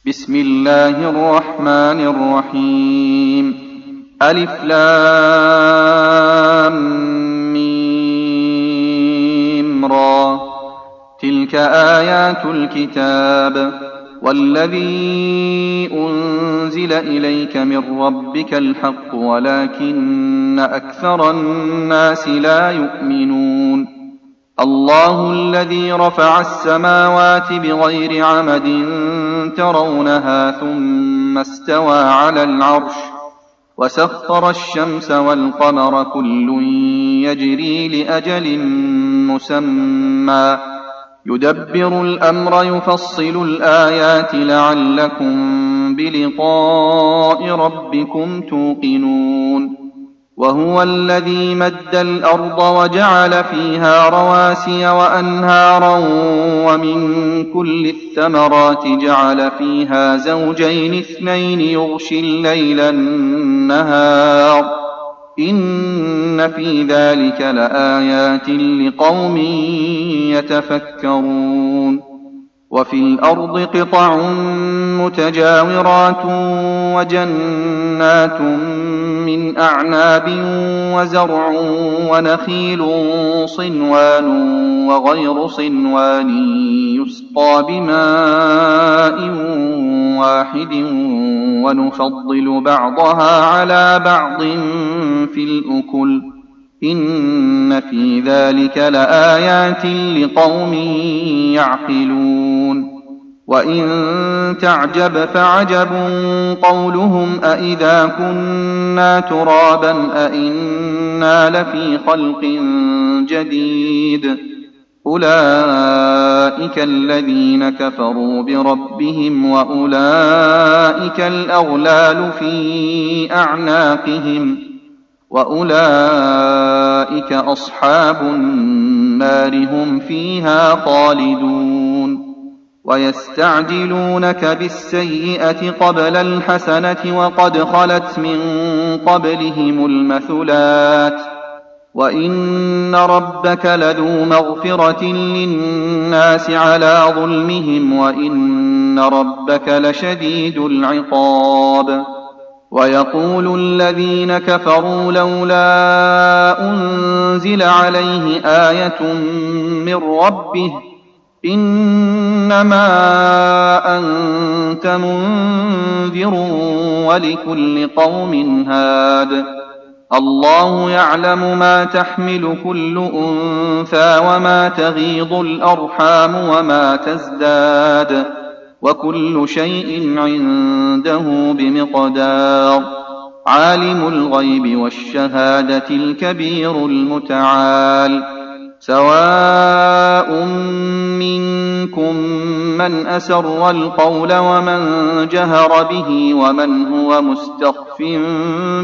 بسم الله الرحمن الرحيم. ألف لام ميم را. تلك آيات الكتاب والذي أنزل إليك من ربك الحق ولكن أكثر الناس لا يؤمنون. الله الذي رفع السماوات بغير عمد ترونها ثم استوى على العرش وسخر الشمس والقمر كل يجري لأجل مسمى يدبر الأمر يفصل الآيات لعلكم بلقاء ربكم توقنون. وهو الذي مد الأرض وجعل فيها رواسي وأنهارا ومن كل الثمرات جعل فيها زوجين اثنين يغشي الليل النهار إن في ذلك لآيات لقوم يتفكرون. وفي الأرض قطع متجاورات وجنات من أعناب وزرع ونخيل صنوان وغير صنوان يسقى بماء واحد ونفضل بعضها على بعض في الأكل إن في ذلك لآيات لقوم يعقلون. وإن تعجب فعجب قولهم أإذا كنا ترابا أإنا لفي خلق جديد أولئك الذين كفروا بربهم وأولئك الأغلال في أعناقهم وأولئك أصحاب النار هم فيها خالدون. ويستعجلونك بالسيئة قبل الحسنة وقد خلت من قبلهم المثلات وإن ربك لذو مغفرة للناس على ظلمهم وإن ربك لشديد العقاب. ويقول الذين كفروا لولا أنزل عليه آية من ربه إنما أنت منذر ولكل قوم هاد الله يعلم ما تحمل كل أنثى وما تغيض الأرحام وما تزداد وكل شيء عنده بمقدار. عالم الغيب والشهادة الكبير المتعال. سواء منكم من أسر القول ومن جهر به ومن هو مستخف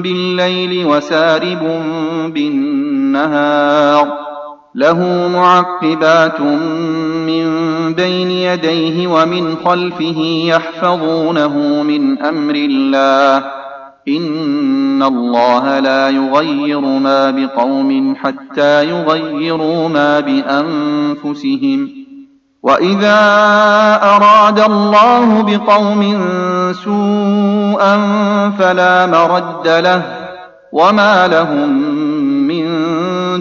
بالليل وسارب بالنهار له معقبات من بين يديه ومن خلفه يحفظونه من أمر الله إن الله لا يغير ما بقوم حتى يغيروا ما بأنفسهم وإذا أراد الله بقوم سوءا فلا مرد له وما لهم من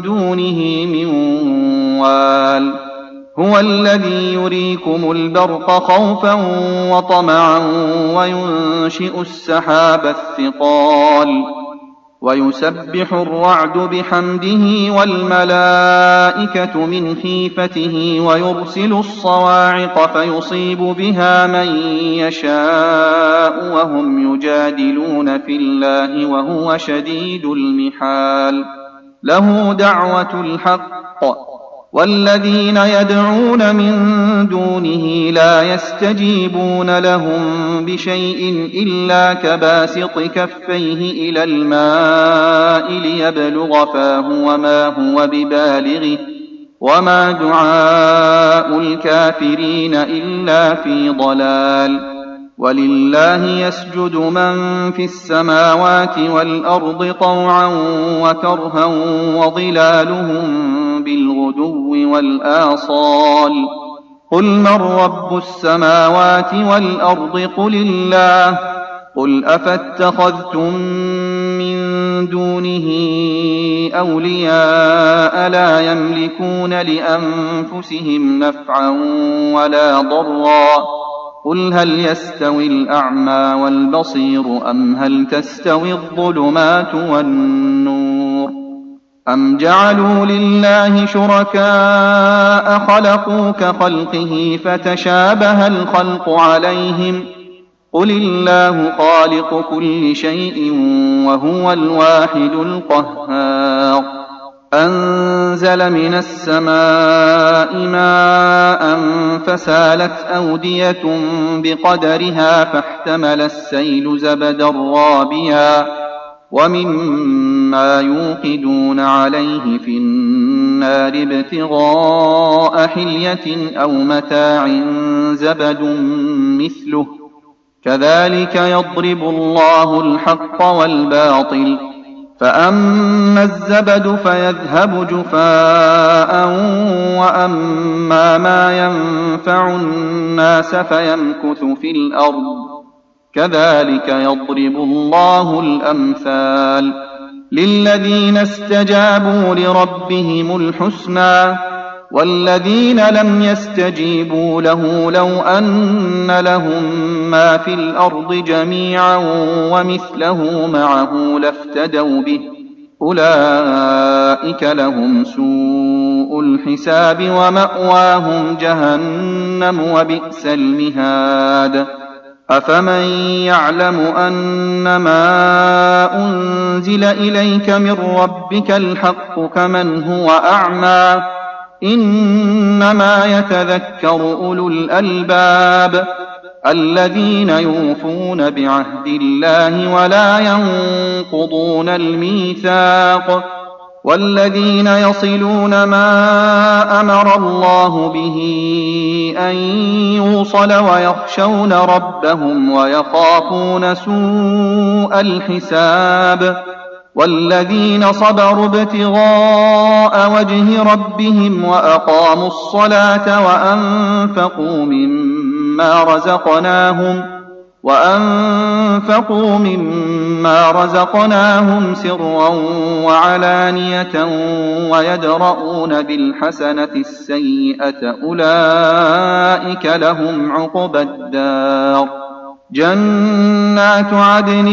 دونه من وال. هو الذي يريكم البرق خوفا وطمعا وينشئ السحاب الثقال ويسبح الرعد بحمده والملائكة من خيفته ويرسل الصواعق فيصيب بها من يشاء وهم يجادلون في الله وهو شديد المحال. له دعوة الحق والذين يدعون من دونه لا يستجيبون لهم بشيء إلا كباسط كفيه إلى الماء ليبلغ فاه وما هو ببالغه وما دعاء الكافرين إلا في ضلال. ولله يسجد من في السماوات والأرض طوعا وكرها وظلالهم بالغدو والآصال قل من رب السماوات والأرض قل الله قل أفاتخذتم من دونه أولياء لا يملكون لأنفسهم نفعا ولا ضرا قل هل يستوي الأعمى والبصير أم هل تستوي الظلمات والنور أم جعلوا لله شركاء خلقوا كخلقه فتشابه الخلق عليهم قل الله خالق كل شيء وهو الواحد القهار أنزل من السماء ماء فسالت أودية بقدرها فاحتمل السيل زبدا رابيا ومما يوقدون عليه في النار ابتغاء حلية أو متاع زبد مثله كذلك يضرب الله الحق والباطل فأما الزبد فيذهب جفاء وأما ما ينفع الناس فيمكث في الأرض كذلك يضرب الله الأمثال للذين استجابوا لربهم الحسنى والذين لم يستجيبوا له لو أن لهم ما في الأرض جميعا ومثله معه لافتدوا به أولئك لهم سوء الحساب ومأواهم جهنم وبئس المهاد أفمن يعلم أنما أنزل إليك من ربك الحق كمن هو أعمى إنما يتذكر أولو الألباب الذين يوفون بعهد الله ولا ينقضون الميثاق والذين يصلون ما أمر الله به أن يوصل ويخشون ربهم ويخافون سوء الحساب والذين صبروا ابتغاء وجه ربهم وأقاموا الصلاة وأنفقوا مما رزقناهم سرا وعلانية ويدرؤون بالحسنة السيئة أولئك لهم عقبى الدار جنات عدن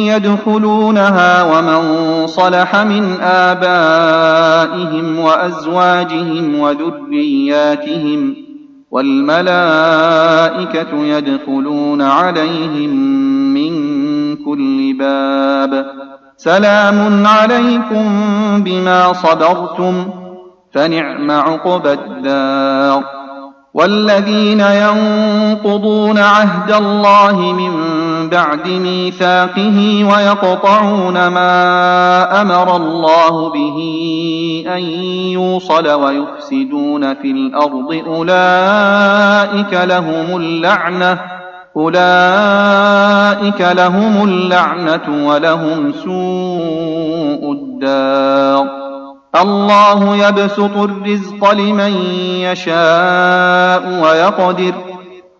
يدخلونها ومن صلح من آبائهم وأزواجهم وذرياتهم والملائكة يدخلون عليهم من كل باب سلام عليكم بما صبرتم فنعم عقبى الدار والذين ينقضون عهد الله من بعد ميثاقه ويقطعون ما أمر الله به أن يوصل ويفسدون في الأرض أولئك لهم اللعنة ولهم سوء الدار الله يبسط الرزق لمن يشاء ويقدر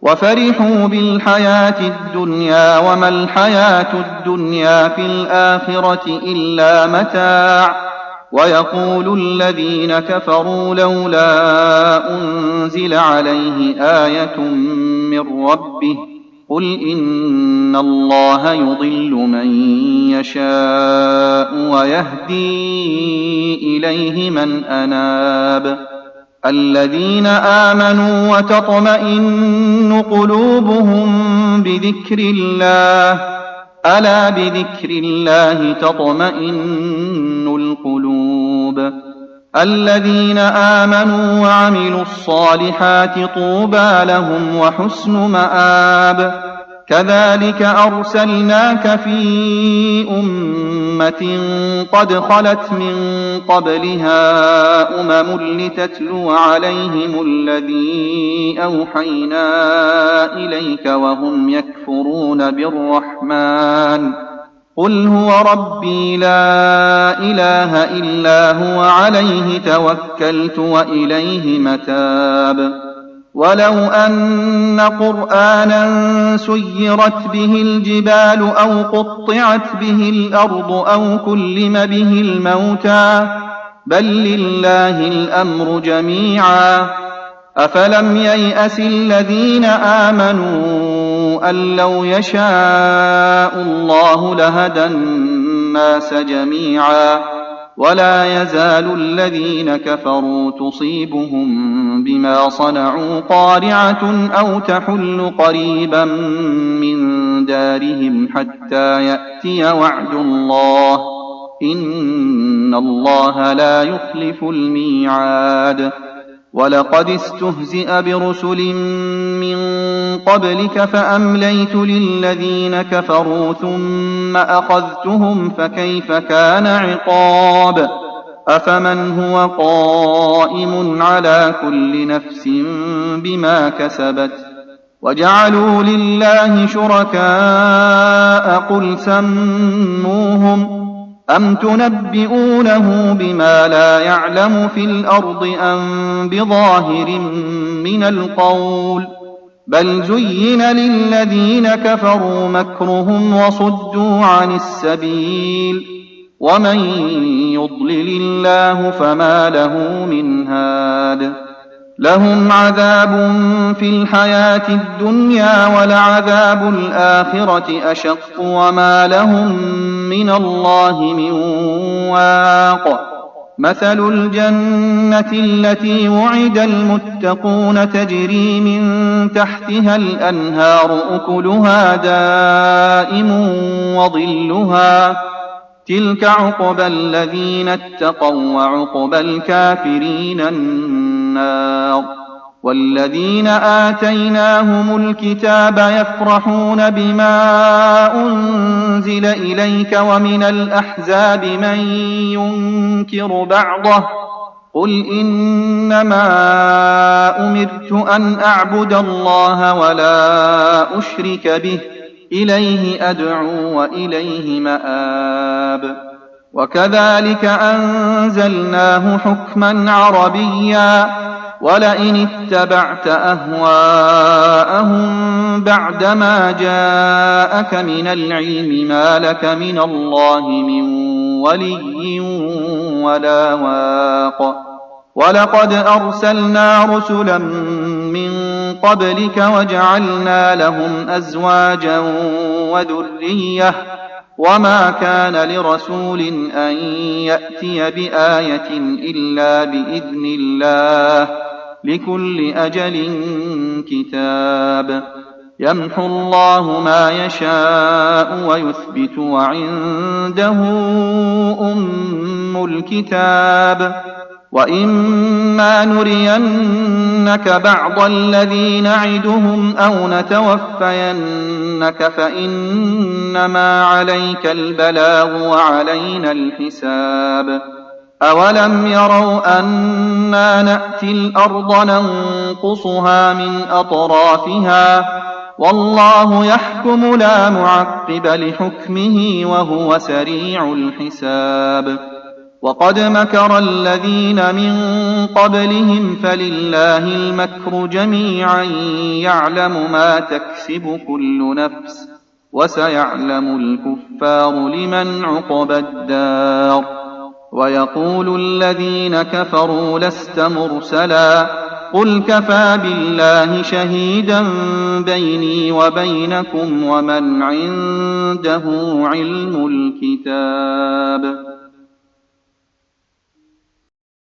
وفرحوا بالحياة الدنيا وما الحياة الدنيا في الآخرة إلا متاع ويقول الذين كفروا لولا أنزل عليه آية من ربه قل إن الله يضل من يشاء ويهدي إليه من أناب الذين آمنوا وتطمئن قلوبهم بذكر الله ألا بذكر الله تطمئن القلوب الذين آمنوا وعملوا الصالحات طوبى لهم وحسن مآب كذلك أرسلناك في أمة قد خلت من قبلها لتتلو عليهم الذي أوحينا إليك وهم يكفرون بالرحمن قل هو ربي لا إله إلا هو عليه توكلت وإليه متاب ولو أن قرآنا سيرت به الجبال أو قطعت به الأرض أو كلم به الموتى بل لله الأمر جميعا أفلم ييأس الذين آمنوا أن لو يشاء الله لهدى الناس جميعا ولا يزال الذين كفروا تصيبهم بما صنعوا قارعة أو تحل قريبا من دارهم حتى يأتي وعد الله إن الله لا يخلف الميعاد ولقد استهزئ برسل من قبلك فأمليت للذين كفروا ثم أخذتهم فكيف كان عقاب أفمن هو قائم على كل نفس بما كسبت وجعلوا لله شركاء قل سموهم أم تنبئونه بما لا يعلم في الأرض أم بظاهر من القول بل زين للذين كفروا مكرهم وصدوا عن السبيل ومن يضلل الله فما له من هاد لهم عذاب في الحياة الدنيا ولعذاب الآخرة أشق وما لهم من الله من واق مثل الجنة التي وعد المتقون تجري من تحتها الأنهار أكلها دائم وظلها تلك عقبى الذين اتقوا وعقبى الكافرين النار والذين آتيناهم الكتاب يفرحون بما أنزل إليك ومن الأحزاب من ينكر بعضه قل إنما أمرت أن أعبد الله ولا أشرك به إليه أدعو وإليه مآب وكذلك أنزلناه حكما عربيا ولئن اتبعت أهواءهم بعدما جاءك من العلم ما لك من الله من ولي ولا واق ولقد أرسلنا رسلا من قبلك وجعلنا لهم أزواجا وذرية وما كان لرسول أن يأتي بآية إلا بإذن الله لكل أجل كتاب يمحو الله ما يشاء ويثبت وعنده أم الكتاب وإما نرينك بعض الذي نعدهم أو نتوفينك فإنما عليك البلاغ وعلينا الحساب أولم يروا أنا نأتي الأرض ننقصها من أطرافها والله يحكم لا معقب لحكمه وهو سريع الحساب وقد مكر الذين من قبلهم فلله المكر جميعا يعلم ما تكسب كل نفس وسيعلم الكفار لمن عقبى الدار ويقول الذين كفروا لست مرسلا قل كفى بالله شهيدا بيني وبينكم ومن عنده علم الكتاب